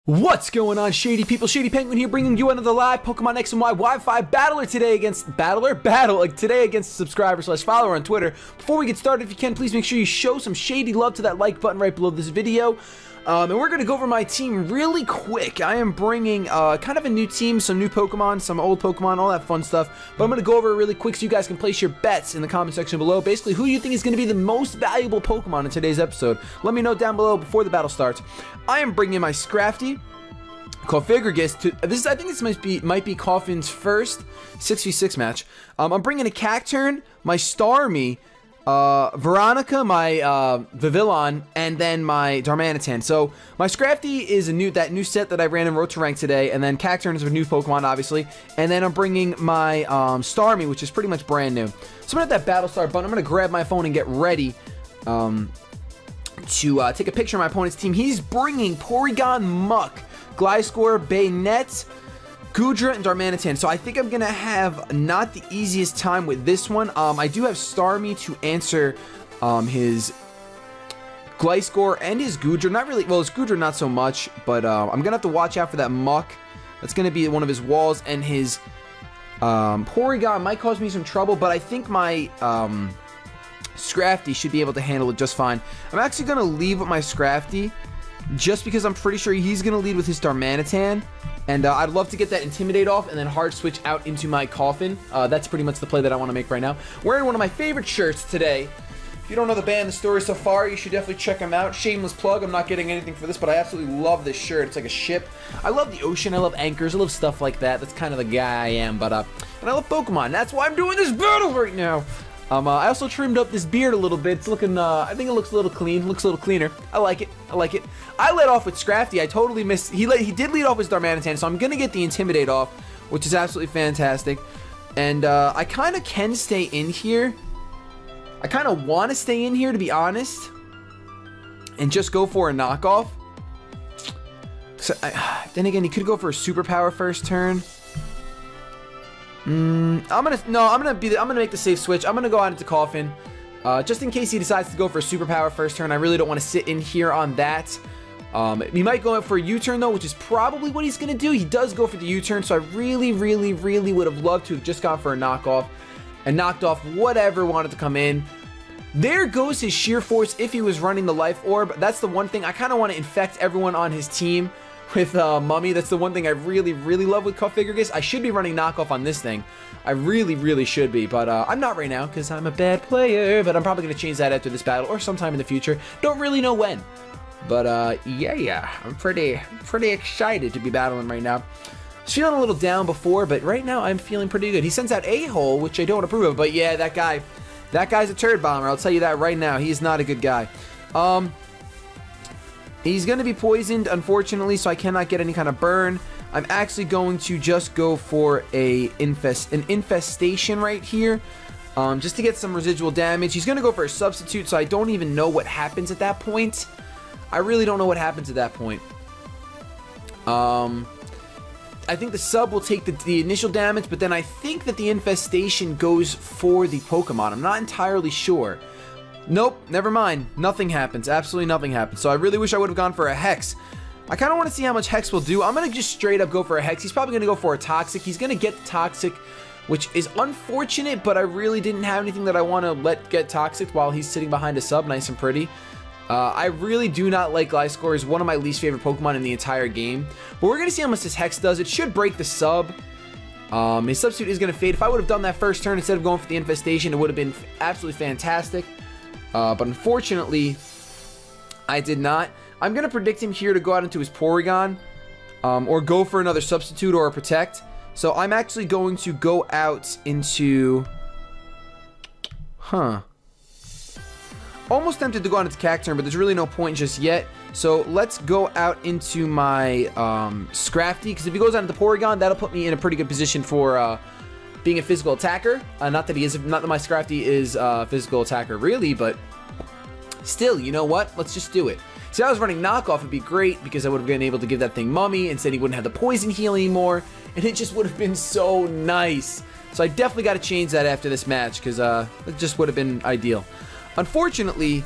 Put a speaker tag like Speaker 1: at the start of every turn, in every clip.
Speaker 1: What's going on, Shady people? ShadyPenguinn here, bringing you another live Pokemon X and Y Wi-Fi battle today against subscriber/follower on Twitter. Before we get started, if you can, please make sure you show some shady love to that like button right below this video. And we're going to go over my team really quick. I am bringing kind of a new team, some new Pokemon, some old Pokemon, all that fun stuff. But I'm going to go over it really quick so you guys can place your bets in the comment section below. Basically, who you think is going to be the most valuable Pokemon in today's episode. Let me know down below before the battle starts. I am bringing my Scrafty, Cofagrigus to I think this might be Coffin's first 6v6 match. I'm bringing a Cacturne, my Starme, Veronica, my Vivillon, and then my Darmanitan. So my Scrafty is that new set that I ran in Road to Rank today, and then Cacturne is a new Pokemon, obviously. And then I'm bringing my Starme, which is pretty much brand new. So I'm gonna hit that battle start button. I'm gonna grab my phone and get ready to take a picture of my opponent's team. He's bringing Porygon, Muck, Gliscor, Bayonet, Goodra, and Darmanitan. So I think I'm going to have not the easiest time with this one. I do have Starmie to answer his Gliscor and his Goodra. Not really, well, his Goodra not so much, but I'm going to have to watch out for that Muck. That's going to be one of his walls, and his Porygon might cause me some trouble, but I think my Scrafty should be able to handle it just fine. I'm actually going to leave with my Scrafty, just because I'm pretty sure he's going to lead with his Darmanitan. And I'd love to get that Intimidate off and then hard switch out into my Coffin. That's pretty much the play that I want to make right now. Wearing one of my favorite shirts today. If you don't know the band, the story so far, you should definitely check them out. Shameless plug, I'm not getting anything for this, but I absolutely love this shirt. It's like a ship. I love the ocean, I love anchors, I love stuff like that. That's kind of the guy I am, but and I love Pokemon. That's why I'm doing this battle right now. I also trimmed up this beard a little bit. It's looking, I think it looks a little clean. Looks a little cleaner. I like it. I like it. I led off with Scrafty. I totally missed. He did lead off with Darmanitan, so I'm going to get the Intimidate off, which is absolutely fantastic. And I kind of can stay in here. I kind of want to stay in here, to be honest, and just go for a knockoff. So, then again, he could go for a superpower first turn. I'm gonna make the safe switch. I'm gonna go out into Coffin, just in case he decides to go for a superpower first turn. I really don't want to sit in here on that. He might go for a U-turn though, which is probably what he's gonna do. He does go for the U-turn, so I really would have loved to have just gone for a knockoff and knocked off whatever wanted to come in. There goes his sheer force if he was running the life orb. That's the one thing I kind of want to infect everyone on his team with Mummy. That's the one thing I really love with Cofagrigus. I should be running knockoff on this thing. I really should be, but I'm not right now because I'm a bad player, but I'm probably going to change that after this battle or sometime in the future. Don't really know when. But yeah, I'm pretty excited to be battling right now. I was feeling a little down before, but right now I'm feeling pretty good. He sends out A-hole, which I don't approve of, but yeah, that guy's a turd bomber. I'll tell you that right now. He's not a good guy. He's going to be poisoned, unfortunately, so I cannot get any kind of burn. I'm actually going to just go for an infestation right here, just to get some residual damage. He's going to go for a substitute, so I don't even know what happens at that point. I really don't know what happens at that point. I think the sub will take the initial damage, but then I think that the infestation goes for the Pokemon. I'm not entirely sure. Nope, never mind. Nothing happens. Absolutely nothing happens. So I really wish I would have gone for a Hex. I kind of want to see how much Hex will do. I'm going to just straight up go for a Hex. He's probably going to go for a Toxic. He's going to get the Toxic, which is unfortunate, but I really didn't have anything that I want to let get Toxic while he's sitting behind a sub, nice and pretty. I really do not like Gliscor. He's one of my least favorite Pokemon in the entire game. But we're going to see how much this Hex does. It should break the sub. His substitute is going to fade. If I would have done that first turn instead of going for the infestation, it would have been absolutely fantastic. But unfortunately, I did not. I'm going to predict him here to go out into his Porygon, or go for another substitute or a protect. So I'm actually going to go out into... Almost tempted to go out into Cacturne, but there's really no point just yet. So let's go out into my Scrafty, because if he goes out into Porygon, that'll put me in a pretty good position for being a physical attacker. Not that my Scrafty is a physical attacker really, but still, you know what? Let's just do it. See, if I was running knockoff, it'd be great because I would have been able to give that thing Mummy, and said he wouldn't have the poison heal anymore, and it just would have been so nice. So I definitely got to change that after this match because it just would have been ideal. Unfortunately,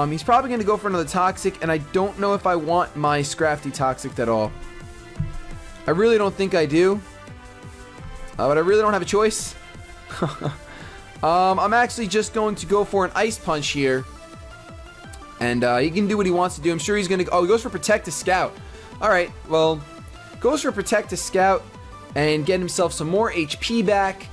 Speaker 1: He's probably going to go for another Toxic, and I don't know if I want my Scrafty Toxic at all. I really don't think I do. But I really don't have a choice. I'm actually just going to go for an Ice Punch here. And he can do what he wants to do. I'm sure he's going to... Oh, he goes for Protect to Scout. Alright, well, goes for Protect to Scout and get himself some more HP back.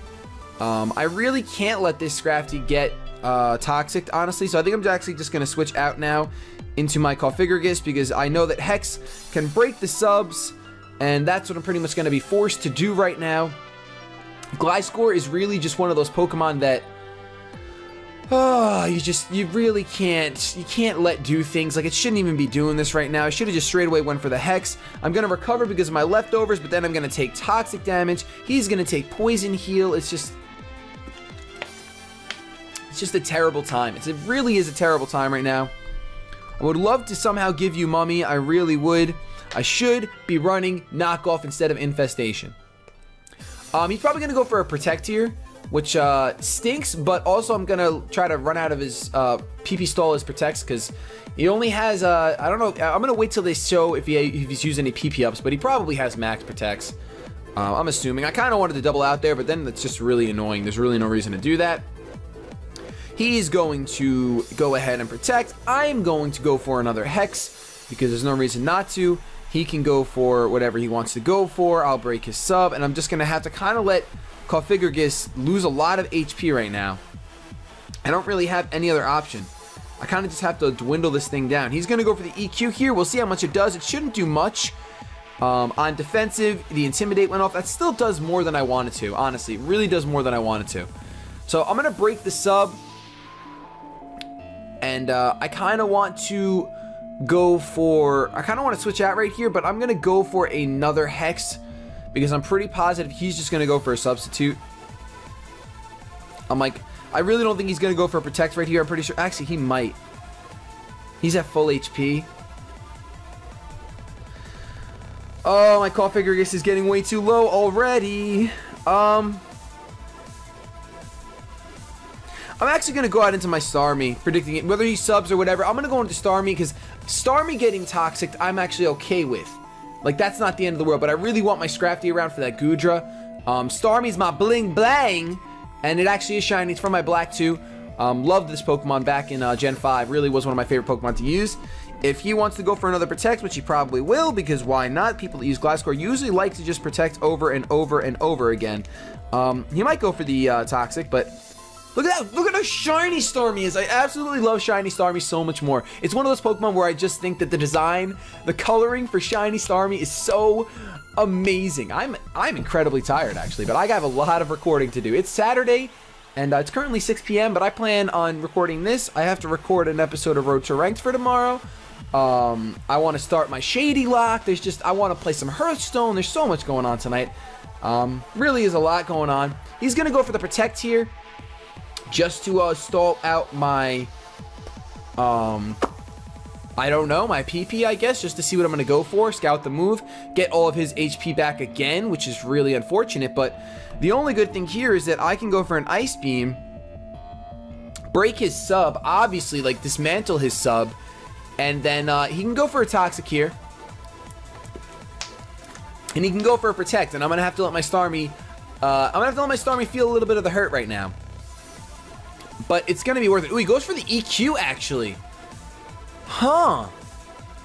Speaker 1: I really can't let this Scrafty get Toxic, honestly. So I think I'm actually just going to switch out now into my Cofigurgus because I know that Hex can break the subs. And that's what I'm pretty much going to be forced to do right now. Gliscor is really just one of those Pokemon that you really can't let do things. Like, it shouldn't even be doing this right now. I should have just straight away went for the Hex. I'm going to recover because of my leftovers, but then I'm going to take Toxic damage. He's going to take Poison Heal. It's just a terrible time. It really is a terrible time right now. I would love to somehow give you Mummy. I really would. I should be running Knockoff instead of Infestation. He's probably going to go for a Protect here, which stinks, but also I'm going to try to run out of his PP stall as Protects because he only has, I don't know, I'm going to wait till they show if he's using any PP ups, but he probably has max Protects. I'm assuming. I kind of wanted to double out there, but then that's just really annoying. There's really no reason to do that. He's going to go ahead and Protect. I'm going to go for another Hex because there's no reason not to. He can go for whatever he wants to go for. I'll break his sub, and I'm just going to have to kind of let Cofigurgus lose a lot of HP right now. I don't really have any other option. I kind of just have to dwindle this thing down. He's going to go for the EQ here. We'll see how much it does. It shouldn't do much. On defensive, the Intimidate went off. That still does more than I wanted to, honestly. It really does more than I wanted to. So I'm going to break the sub. And I kind of want to go for... I kind of want to switch out right here, but I'm going to go for another Hex because I'm pretty positive he's just going to go for a Substitute. I'm like, I really don't think he's going to go for a Protect right here. I'm pretty sure... Actually, he might. He's at full HP. Oh, my Cofigurgus is getting way too low already. I'm actually going to go out into my Starme, predicting it, whether he subs or whatever. I'm going to go into Starme because Starme getting Toxic, I'm actually okay with. Like, that's not the end of the world, but I really want my Scrafty around for that Goodra. Starmie's my bling blang, and it actually is shiny. It's from my Black 2. Loved this Pokemon back in Gen 5. Really was one of my favorite Pokemon to use. If he wants to go for another Protect, which he probably will, because why not? People that use Gliscor usually like to just Protect over and over and over again. He might go for the Toxic, but... Look at that! Look at how shiny Starmie is! I absolutely love shiny Starmie so much more. It's one of those Pokemon where I just think that the design, the coloring for shiny Starmie is so amazing. I'm incredibly tired, actually, but I have a lot of recording to do. It's Saturday, and it's currently 6 p.m., but I plan on recording this. I have to record an episode of Road to Ranked for tomorrow. I want to start my Shady Lock. I want to play some Hearthstone. There's so much going on tonight. Really is a lot going on. He's going to go for the Protect here. Just to stall out my, I don't know, my PP, I guess, just to see what I'm going to go for. Scout the move, get all of his HP back again, which is really unfortunate. But the only good thing here is that I can go for an Ice Beam, break his sub, obviously, like, dismantle his sub, and then he can go for a Toxic here. And he can go for a Protect, and I'm going to have to let my Starmie, feel a little bit of the hurt right now. But it's going to be worth it. Ooh, he goes for the EQ, actually. Huh.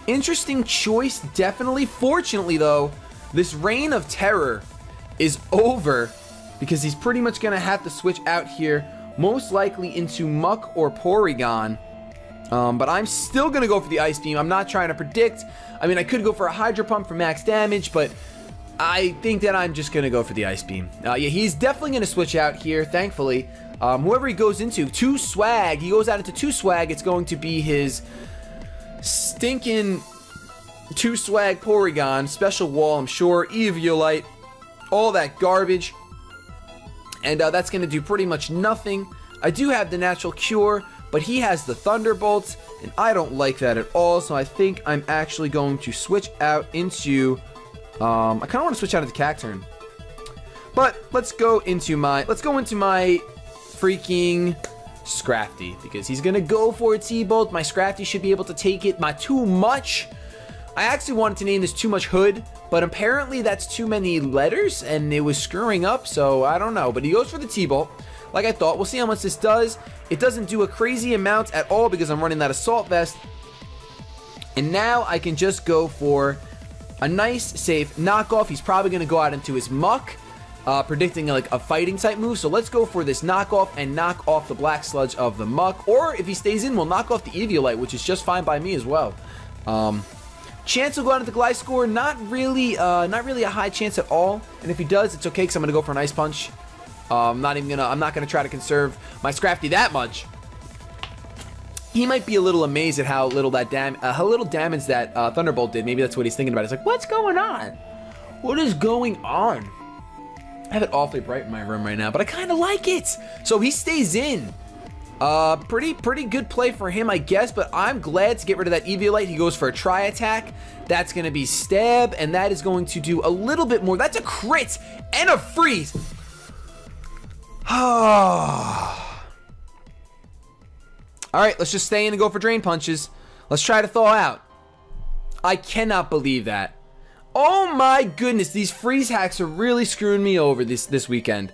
Speaker 1: Interesting choice, definitely. Fortunately, though, this reign of terror is over because he's pretty much going to have to switch out here, most likely into Muck or Porygon. But I'm still going to go for the Ice Beam. I'm not trying to predict. I mean, I could go for a Hydro Pump for max damage, but I think that I'm just going to go for the Ice Beam. Yeah, he's definitely going to switch out here, thankfully. Whoever he goes into, 2 Swag, he goes out into 2 Swag, it's going to be his stinking 2 Swag Porygon, Special Wall, I'm sure, Eviolite, all that garbage, and that's going to do pretty much nothing. I do have the Natural Cure, but he has the Thunderbolts, and I don't like that at all, so I think I'm actually going to switch out into, I kind of want to switch out into Cacturne, but let's go into my freaking Scrafty, because he's going to go for a T-Bolt. My Scrafty should be able to take it. My Too Much. I actually wanted to name this Too Much Hood, but apparently that's too many letters, and it was screwing up, so I don't know. But he goes for the T-Bolt, like I thought. We'll see how much this does. It doesn't do a crazy amount at all because I'm running that Assault Vest. And now I can just go for a nice, safe knockoff. He's probably going to go out into his Muck, predicting like a fighting type move. So let's go for this knockoff and knock off the Black Sludge of the Muck. Or if he stays in, we'll knock off the Eviolite, which is just fine by me as well. Chance will go out into the Gliscor. Not really a high chance at all. And if he does, it's okay because I'm going to go for an Ice Punch. I'm not going to try to conserve my Scrafty that much. He might be a little amazed at how little damage that Thunderbolt did. Maybe that's what he's thinking about. It's like, what's going on? What is going on? I have it awfully bright in my room right now, but I kind of like it. So he stays in. Pretty good play for him, I guess, but I'm glad to get rid of that Eviolite. He goes for a Tri-Attack. That's going to be Stab, and that is going to do a little bit more. That's a crit and a freeze. Alright, let's just stay in and go for Drain Punches. Let's try to thaw out. I cannot believe that. Oh my goodness, these freeze hacks are really screwing me over this weekend.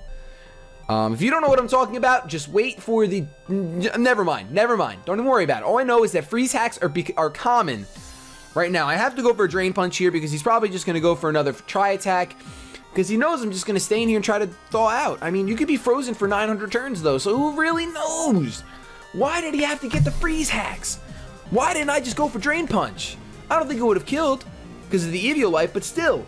Speaker 1: If you don't know what I'm talking about, just wait for the... Never mind. Don't even worry about it. All I know is that freeze hacks are common right now. I have to go for a Drain Punch here because he's probably just going to go for another Tri-Attack because he knows I'm just going to stay in here and try to thaw out. I mean, you could be frozen for 900 turns though, so who really knows? Why did he have to get the freeze hacks? Why didn't I just go for Drain Punch? I don't think it would have killed because of the Eviolite, but still.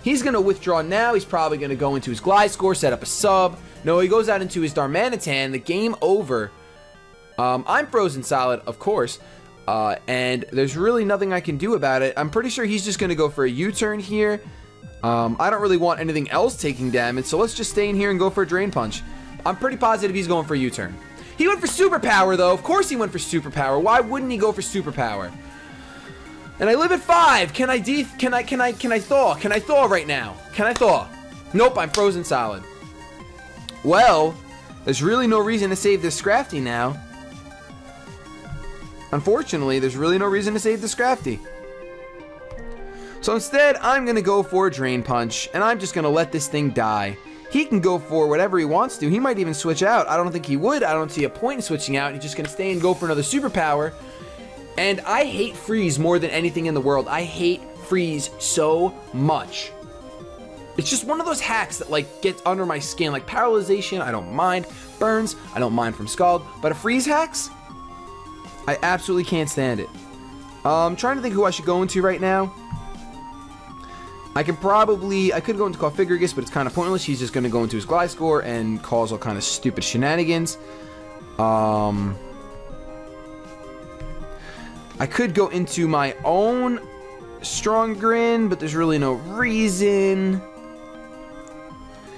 Speaker 1: He's going to withdraw now. He's probably going to go into his Gliscor, set up a sub. No, he goes out into his Darmanitan. The game over. I'm frozen solid, of course. And there's really nothing I can do about it. I'm pretty sure he's just going to go for a U-turn here. I don't really want anything else taking damage, so let's just stay in here and go for a Drain Punch. I'm pretty positive he's going for a U-turn. He went for Superpower, though. Of course he went for Superpower. Why wouldn't he go for Superpower? And I live at 5. Can I thaw? Can I thaw right now? Can I thaw? Nope, I'm frozen solid. Well, there's really no reason to save this Scrafty now. Unfortunately, there's really no reason to save the Scrafty. So instead, I'm going to go for a Drain Punch, and I'm just going to let this thing die. He can go for whatever he wants to. He might even switch out. I don't think he would. I don't see a point in switching out. He's just going to stay and go for another Superpower. And I hate freeze more than anything in the world. I hate freeze so much. It's just one of those hacks that like gets under my skin. Like paralyzation, I don't mind. Burns, I don't mind from Scald. But a freeze hacks, I absolutely can't stand it. I'm trying to think who I should go into right now. I could go into Configuragus, but it's kind of pointless. He's just going to go into his Gliscor and cause all kind of stupid shenanigans. I could go into my own Strong Grin, but there's really no reason.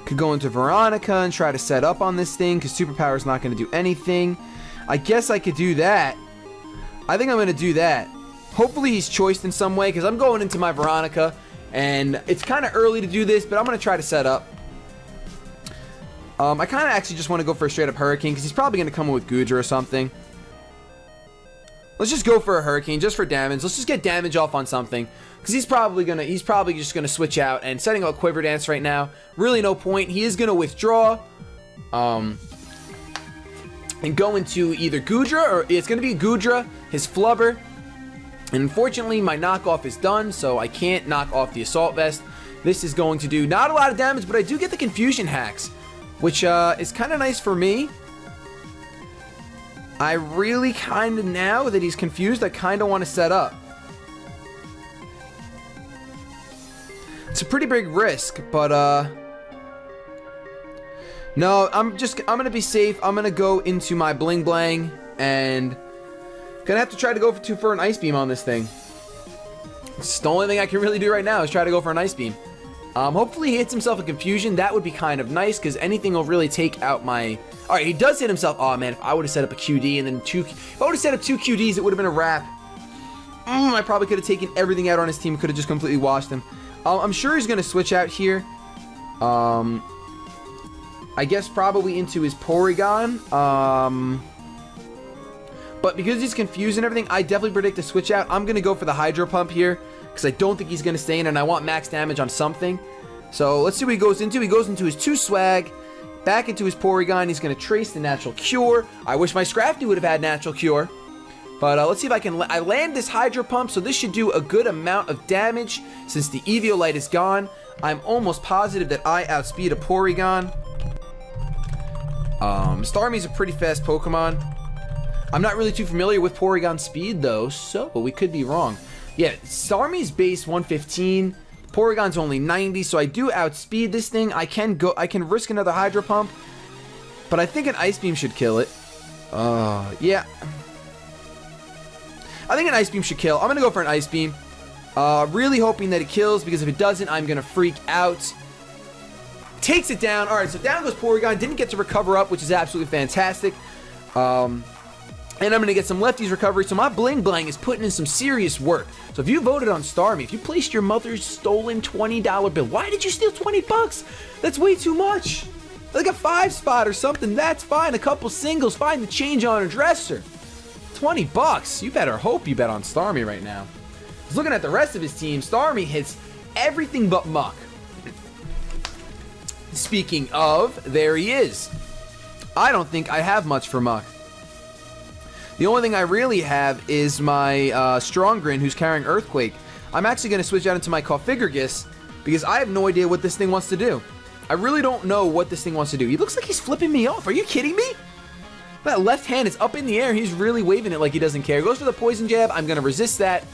Speaker 1: Could go into Veronica and try to set up on this thing, because Superpower is not going to do anything. I guess I could do that. I think I'm going to do that. Hopefully he's choiced in some way, because I'm going into my Veronica. And it's kind of early to do this, but I'm going to try to set up. I kind of actually just want to go for a straight up Hurricane, because he's probably going to come in with Goodra or something. Let's just go for a Hurricane, just for damage. Let's just get damage off on something, because he's probably just going to switch out. And setting up Quiver Dance right now, really no point. He is going to withdraw. And go into either Goodra, or it's going to be Goodra, his Flubber. And unfortunately, my knockoff is done, so I can't knock off the Assault Vest. This is going to do not a lot of damage, but I do get the Confusion hacks, which is kind of nice for me. I really kind of, now that he's confused, I kind of want to set up. It's a pretty big risk, but no, I'm going to be safe. I'm going to go into my Bling Blang and gonna have to try to go for an Ice Beam on this thing. It's the only thing I can really do right now is try to go for an Ice Beam. Hopefully he hits himself a Confusion. That would be kind of nice, because anything will really take out my... Alright, he does hit himself. Oh man, if I would have set up a QD and then if I would have set up 2 QDs, it would have been a wrap. I probably could have taken everything out on his team. Could have just completely washed him. I'm sure he's gonna switch out here. I I guess probably into his Porygon. But because he's confused and everything, I definitely predict a switch out. I'm going to go for the Hydro Pump here because I don't think he's going to stay in, and I want max damage on something. So let's see what he goes into. He goes into his 2 Swag, back into his Porygon. He's going to trace the Natural Cure. I wish my Scrafty would have had Natural Cure. But let's see if I can... I land this Hydro Pump, so this should do a good amount of damage since the Eviolite is gone. I'm almost positive that I outspeed a Porygon. Starmie's a pretty fast Pokemon. I'm not really too familiar with Porygon speed, though, so we could be wrong. Yeah, Starmie's base 115. Porygon's only 90, so I do outspeed this thing. I can risk another Hydro Pump, but I think an Ice Beam should kill it. Yeah. I think an Ice Beam should kill. I'm going to go for an Ice Beam. Really hoping that it kills, because if it doesn't, I'm going to freak out. Takes it down. All right, so down goes Porygon. Didn't get to recover up, which is absolutely fantastic. And I'm going to get some Lefties recovery. So my Bling Blang is putting in some serious work. So if you voted on Starme, if you placed your mother's stolen $20 bill, why did you steal 20 bucks? That's way too much. Like a 5-spot or something, that's fine. A couple singles, fine. The change on a dresser. 20 bucks. You better hope you bet on Starme right now. I was looking at the rest of his team. Starme hits everything but Muck. Speaking of, there he is. I don't think I have much for Muck. The only thing I really have is my Stronggrin, who's carrying Earthquake. I'm actually going to switch out into my Cofigurgus because I have no idea what this thing wants to do. I really don't know what this thing wants to do. He looks like he's flipping me off. Are you kidding me? That left hand is up in the air. He's really waving it like he doesn't care. Goes for the Poison Jab. I'm going to resist that.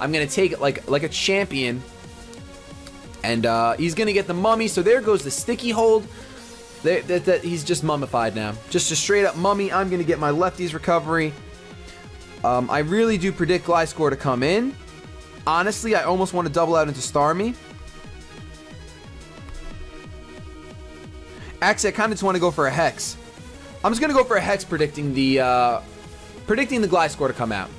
Speaker 1: I'm going to take it like a champion. And he's going to get the Mummy. So there goes the Sticky Hold. He's just mummified now. Just a straight up mummy. I'm going to get my Lefties recovery. I really do predict Gliscor to come in. Honestly, I almost want to double out into Starmie. Actually, I kind of just want to go for a Hex. I'm just going to go for a Hex predicting the Gliscor to come out.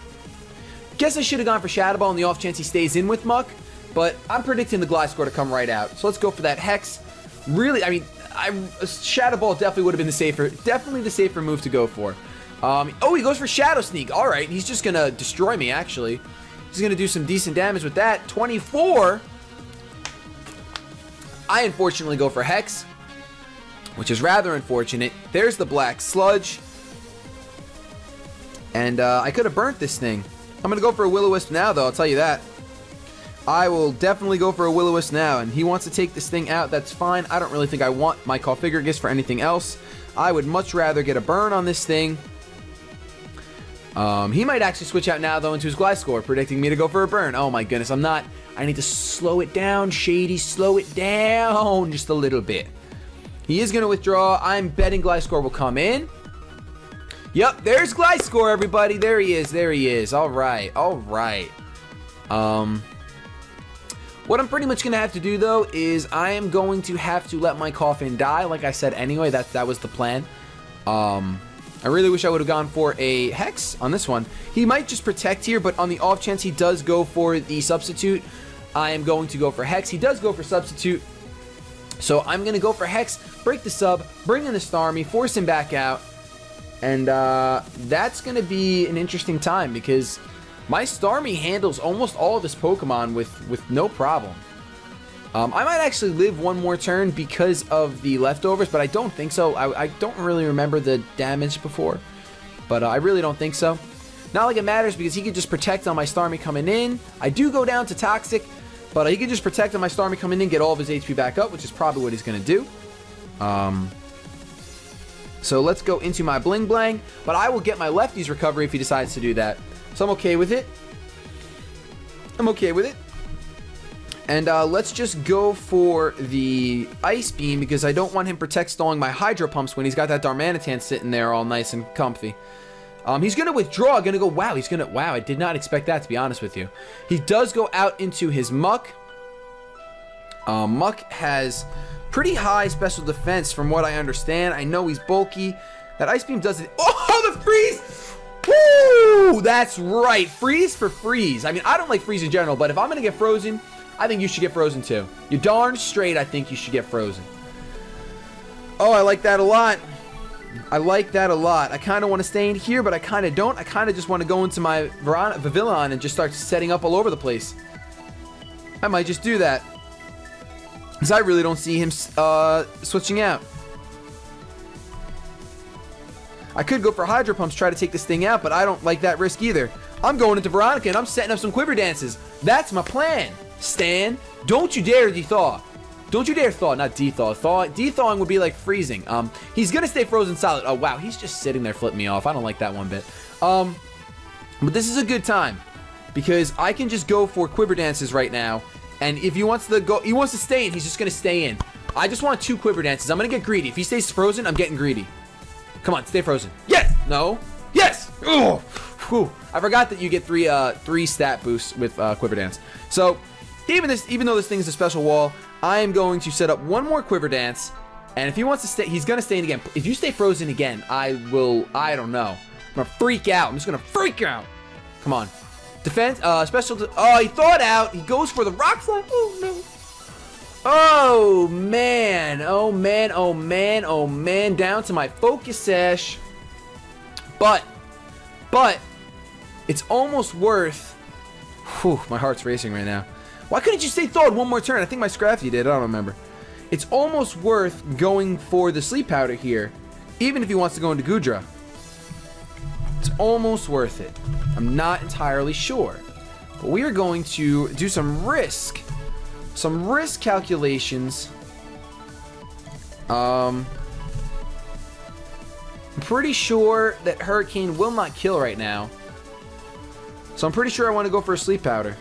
Speaker 1: Guess I should have gone for Shadow Ball on the off chance he stays in with Muck. But I'm predicting the Gliscor to come right out. So let's go for that Hex. Really, I mean... Shadow Ball definitely would have been the safer move to go for. Oh, he goes for Shadow Sneak. All right, he's just gonna destroy me. Actually, he's gonna do some decent damage with that. 24. I unfortunately go for Hex, which is rather unfortunate. There's the Black Sludge, and I could have burnt this thing. I'm gonna go for a Will-O-Wisp now, though. I'll tell you that. I will definitely go for a Will-O-Wisp now, and he wants to take this thing out. That's fine. I don't really think I want my Cofigurgus for anything else. I would much rather get a burn on this thing. He might actually switch out now, though, into his Gliscor, predicting me to go for a burn. Oh, my goodness. I need to slow it down, Shady. Slow it down just a little bit. He is going to withdraw. I'm betting Gliscor will come in. Yep, there's Gliscor, everybody. There he is. There he is. All right. All right. What I'm pretty much going to have to do, though, is I am going to have to let my Coffin die. Like I said anyway, that was the plan. I really wish I would have gone for a Hex on this one. He might just protect here, but on the off chance he does go for the Substitute, I am going to go for Hex. He does go for Substitute, so I'm going to go for Hex, break the sub, bring in the Starmie, force him back out, and that's going to be an interesting time because my Starmie handles almost all of his Pokemon with no problem. I might actually live one more turn because of the leftovers, but I don't think so. I don't really remember the damage before, but I really don't think so. Not like it matters because he could just protect on my Starmie coming in. I do go down to Toxic, but he could just protect on my Starmie coming in, get all of his HP back up, which is probably what he's going to do. So let's go into my Bling Blang, but I will get my Lefties recovery if he decides to do that. So I'm okay with it. I'm okay with it. And let's just go for the Ice Beam because I don't want him protect stalling my Hydro Pumps when he's got that Darmanitan sitting there all nice and comfy. He's going to withdraw. Going to go, wow, wow, I did not expect that, to be honest with you. He does go out into his Muck. Muck has pretty high special defense from what I understand. I know he's bulky. That Ice Beam does it. Oh, the Freeze! Woo! That's right. Freeze for Freeze. I mean, I don't like Freeze in general, but if I'm going to get frozen, I think you should get frozen too. You're darn straight, I think you should get frozen. Oh, I like that a lot. I like that a lot. I kind of want to stay in here, but I kind of don't. I kind of just want to go into my Pavilion and just start setting up all over the place. I might just do that. Because I really don't see him switching out. I could go for Hydro Pumps, try to take this thing out, but I don't like that risk either. I'm going into Veronica and I'm setting up some Quiver Dances. That's my plan. Stan, don't you dare de-thaw. Don't you dare thaw, not de-thaw. De-thawing would be like freezing. He's gonna stay frozen solid. Oh wow, he's just sitting there flipping me off. I don't like that one bit. But this is a good time because I can just go for Quiver Dances right now. And if he wants to go, he wants to stay in, he's just gonna stay in. I just want 2 Quiver Dances. I'm gonna get greedy. If he stays frozen, I'm getting greedy. Come on, stay frozen. Yes! No. Yes! Oh! Whew. I forgot that you get 3 stat boosts with Quiver Dance. So, even though this thing is a special wall, I am going to set up 1 more Quiver Dance. And if he wants to stay, he's gonna stay in again. If you stay frozen again, I don't know. I'm gonna freak out. I'm just gonna freak out. Come on. Defense, special, oh, he thawed out. He goes for the rock slide. Oh, no. Oh, man. Oh, man. Oh, man. Oh, man. Down to my focus sash. But, it's almost worth, whew, my heart's racing right now. Why couldn't you stay thawed 1 more turn? I think my Scrafty did. I don't remember. It's almost worth going for the Sleep Powder here, even if he wants to go into Goodra. It's almost worth it. I'm not entirely sure. But we are going to do some risk calculations. I'm pretty sure that Hurricane will not kill right now. So I'm pretty sure I want to go for a Sleep Powder.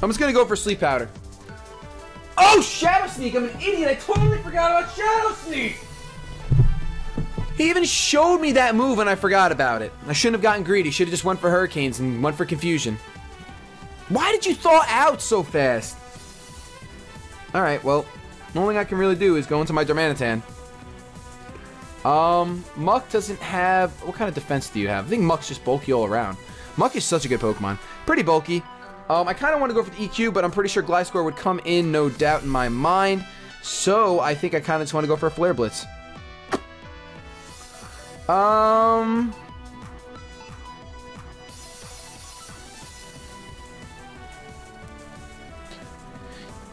Speaker 1: I'm just going to go for Sleep Powder. Oh, Shadow Sneak! I'm an idiot! I totally forgot about Shadow Sneak! He even showed me that move and I forgot about it. I shouldn't have gotten greedy. Should have just went for Hurricanes and went for Confusion. Why did you thaw out so fast? Alright, well, the only thing I can really do is go into my Darmanitan. Muck doesn't have... What kind of defense do you have? I think Muck's just bulky all around. Muck is such a good Pokemon. Pretty bulky. I kind of want to go for the EQ, but I'm pretty sure Gliscor would come in, no doubt in my mind. So, I think I kind of just want to go for a Flare Blitz.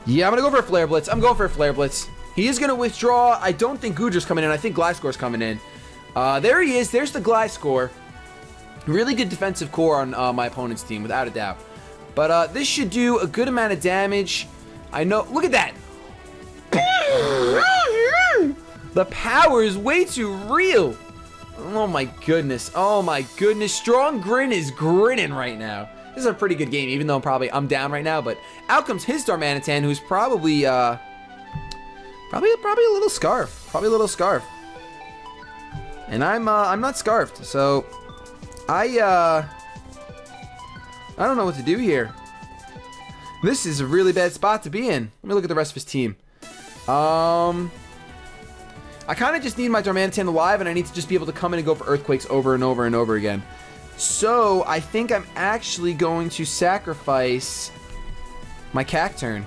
Speaker 1: Yeah, I'm going to go for a Flare Blitz. I'm going for a Flare Blitz. He is going to withdraw. I don't think Goodra's coming in. I think Gliscor's coming in. There he is. There's the Gliscor. Really good defensive core on my opponent's team, without a doubt. But this should do a good amount of damage. I know. Look at that. The power is way too real. Oh my goodness. Oh my goodness. Strong Grin is grinning right now. This is a pretty good game, even though I'm down right now. But out comes his Darmanitan, who's probably probably a little Scarf. Probably a little Scarf. And I'm not Scarfed, so I don't know what to do here. This is a really bad spot to be in. Let me look at the rest of his team. I kind of just need my Darmanitan alive, and I need to just be able to come in and go for Earthquakes over and over and over again. So, I think I'm actually going to sacrifice my Cacturne.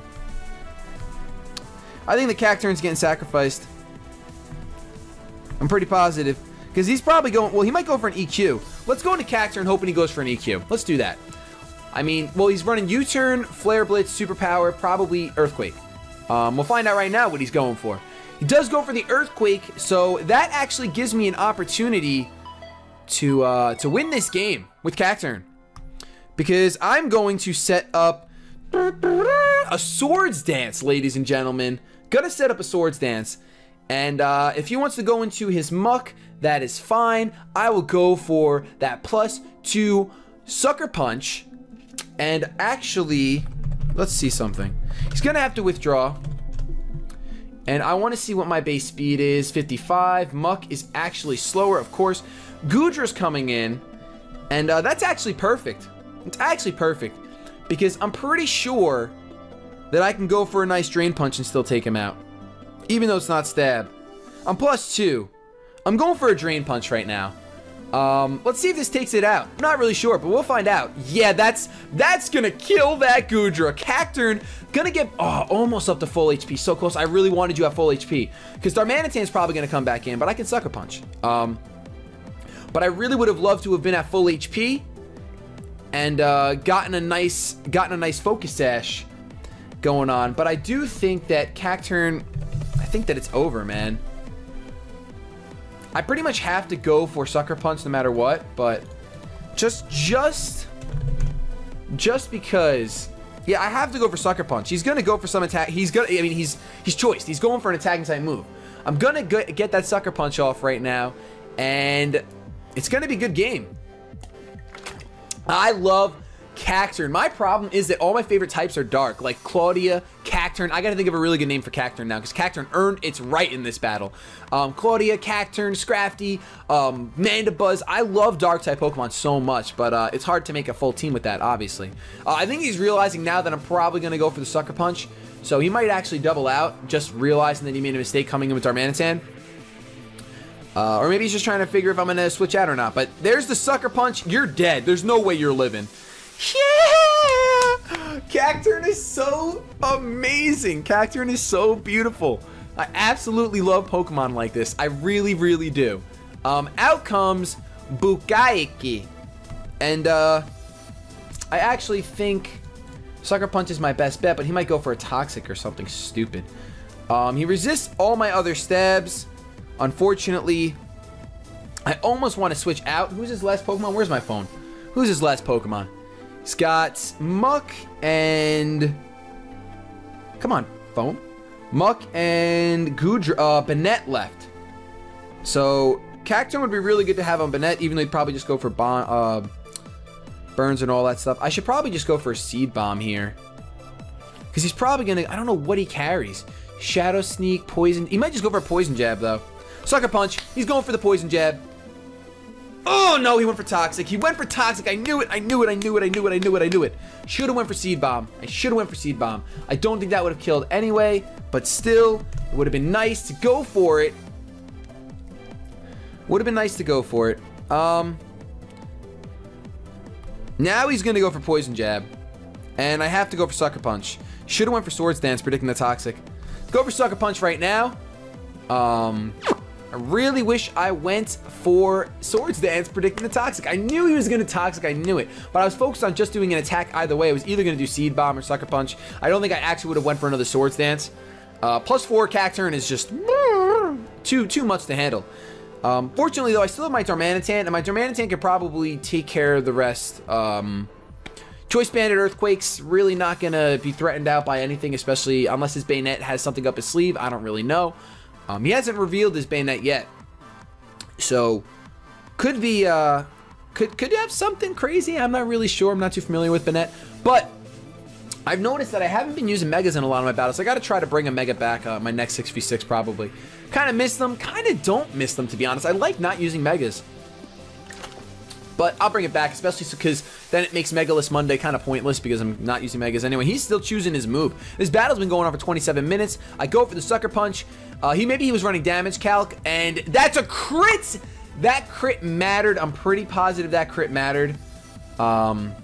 Speaker 1: I think the Cacturne's getting sacrificed. I'm pretty positive. Because he's probably going... Well, he might go for an EQ. Let's go into Cacturne hoping he goes for an EQ. Let's do that. I mean, well, he's running U-Turn, Flare Blitz, Superpower, probably Earthquake. We'll find out right now what he's going for. He does go for the Earthquake, so that actually gives me an opportunity to win this game with Cacturne. Because I'm going to set up a Swords Dance, ladies and gentlemen. Gonna set up a Swords Dance. And if he wants to go into his Muck, that is fine. I will go for that +2 Sucker Punch. And actually, let's see something. He's gonna have to withdraw. And I want to see what my base speed is. 55. Muck is actually slower, of course. Goodra's coming in. And that's actually perfect. It's actually perfect. Because I'm pretty sure that I can go for a nice Drain Punch and still take him out. Even though it's not Stab. I'm +2. I'm going for a Drain Punch right now. Let's see if this takes it out. I'm not really sure, but we'll find out. Yeah, that's gonna kill that Goodra. Cacturne gonna get almost up to full HP. So close. I really wanted you at full HP because Darmanitan's probably gonna come back in, but I can Sucker Punch. But I really would have loved to have been at full HP and gotten a nice Focus Sash going on. But I do think that Cacturne, I think that it's over, man. I pretty much have to go for Sucker Punch no matter what, but just because, yeah, I have to go for Sucker Punch. He's gonna go for some attack. He's choiced. He's going for an attacking type move. I'm gonna get that Sucker Punch off right now, and it's gonna be a good game. I love Cacturne. My problem is that all my favorite types are dark, like Claudia, Cacturne. I gotta think of a really good name for Cacturne now, because Cacturne earned its right in this battle. Claudia, Cacturne, Scrafty, Mandibuzz. I love dark type Pokemon so much, but it's hard to make a full team with that, obviously. I think he's realizing now that I'm probably gonna go for the Sucker Punch, so he might actually double out, just realizing that he made a mistake coming in with Darmanitan. Or maybe he's just trying to figure if I'm gonna switch out or not. But there's the Sucker Punch. You're dead. There's no way you're living. Yeah! Cacturne is so amazing. Cacturne is so beautiful. I absolutely love Pokemon like this. I really, really do. Out comes Bojack. And I actually think Sucker Punch is my best bet, but he might go for a Toxic or something stupid. He resists all my other stabs. Unfortunately, I almost want to switch out. Who's his last Pokemon? Where's my phone? Who's his last Pokemon? He's got Muck and... Come on, phone. Muck and Banette left. So, Cacturne would be really good to have on Banette, even though he'd probably just go for Burns and all that stuff. I should probably just go for a Seed Bomb here. Because he's probably going to... I don't know what he carries. Shadow Sneak, Poison... He might just go for a Poison Jab, though. Sucker Punch. He's going for the Poison Jab. Oh, no, he went for Toxic. He went for Toxic. I knew it. I knew it. I knew it. I knew it. I knew it. I knew it. Should have went for Seed Bomb. I should have went for Seed Bomb. I don't think that would have killed anyway, but still, it would have been nice to go for it. Would have been nice to go for it. Now he's going to go for Poison Jab, and I have to go for Sucker Punch. Should have went for Swords Dance, predicting the Toxic. Go for Sucker Punch right now. I really wish I went for Swords Dance, predicting the Toxic. I knew he was going to Toxic. I knew it. But I was focused on just doing an attack either way. I was either going to do Seed Bomb or Sucker Punch. I don't think I actually would have went for another Swords Dance. +4 Cacturne is just too much to handle. Fortunately, though, I still have my Darmanitan, and my Darmanitan can probably take care of the rest. Choice Banded Earthquake's really not going to be threatened out by anything, especially unless his Bayonet has something up his sleeve. I don't really know. He hasn't revealed his Bayonet yet. So, could be, could have something crazy. I'm not really sure. I'm not too familiar with Bayonet. But, I've noticed that I haven't been using Megas in a lot of my battles. I got to try to bring a Mega back my next 6v6 probably. Kind of miss them. Kind of don't miss them, to be honest. I like not using Megas. But I'll bring it back, especially because then it makes Megaless Monday kind of pointless because I'm not using Megas anyway. He's still choosing his move. This battle's been going on for 27 minutes. I go for the Sucker Punch. Maybe he was running Damage Calc, and that's a crit! That crit mattered. I'm pretty positive that crit mattered. I'm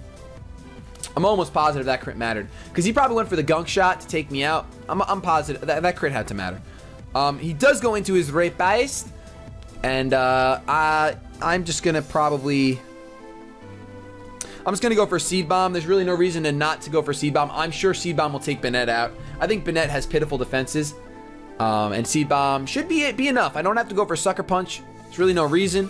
Speaker 1: almost positive that crit mattered. Because he probably went for the Gunk Shot to take me out. I'm positive. That crit had to matter. He does go into his Rape Bias. And I'm just going to probably... I'm just going to go for Seed Bomb. There's really no reason to not to go for Seed Bomb. I'm sure Seed Bomb will take Banette out. I think Banette has pitiful defenses. And Seed Bomb should be enough. I don't have to go for Sucker Punch. There's really no reason.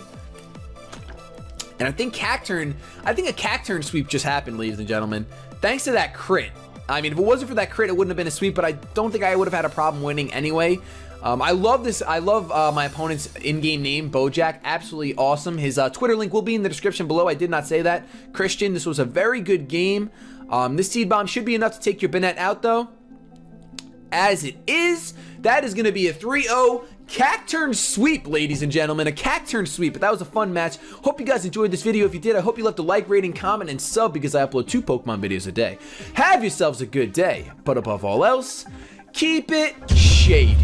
Speaker 1: And I think Cacturne... I think a Cacturne sweep just happened, ladies and gentlemen. Thanks to that crit. I mean, if it wasn't for that crit, it wouldn't have been a sweep, but I don't think I would have had a problem winning anyway. I love this. I love my opponent's in-game name, Bojack. Absolutely awesome. His Twitter link will be in the description below. I did not say that. Christian, this was a very good game. This Seed Bomb should be enough to take your Banette out, though. As it is, that is going to be a 3-0 Cacturne sweep, ladies and gentlemen. A Cacturne sweep. But that was a fun match. Hope you guys enjoyed this video. If you did, I hope you left a like, rating, comment, and sub because I upload 2 Pokemon videos a day. Have yourselves a good day. But above all else, keep it shady.